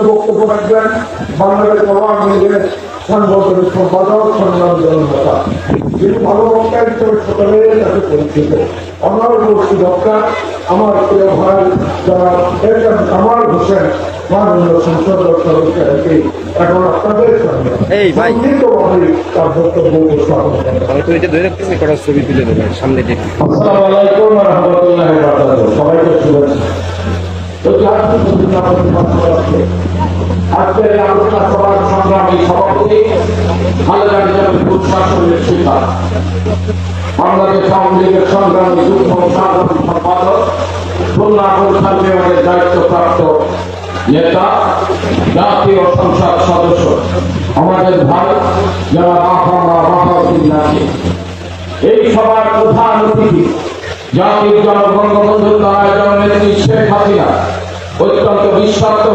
বক্তব্য রাখবেন বাংলাদেশ আওয়ামী লীগের সাংগঠনিক সম্পাদক সংগ্রামী জননেতা, যিনি ভালো বক্তা হিসেবে সকলের কাছে পরিচিত, অনারবর্তী বক্তা আমার প্রিয় ভাই যারা কামাল হোসেন মাননীয় সংসদ সদস্যকে এখন আপনাদের সামনে তার বক্তব্য উপস্থাপন করেন। ছবি তুলে দেবেন সামনে দেখি। আসসালামু আলাইকুম ওয়া রাহমাতুল্লাহি ওয়া বারাকাতুহু। সবাইকে শুভেচ্ছা। আজকের এই আলোচনা সভার সংগ্রামী সভাপতি খালেদা জিয়ার প্রশাসনের শিক্ষা, বাংলাদেশ আওয়ামী লীগের সংগ্রামী যুগ্ম সাধারণ সম্পাদক, খুলনা গুলশান বিভাগের দায়িত্বপ্রাপ্ত নেতা, জাতীয় সংসদ সদস্য আমাদের ভাই যারা এই সভার প্রধান অতিথি জাতির জনগণ বন্ধুত্ব আয়োজন নেত্রী শেখ হাসিনা, অত্যন্ত বিশ্বস্ত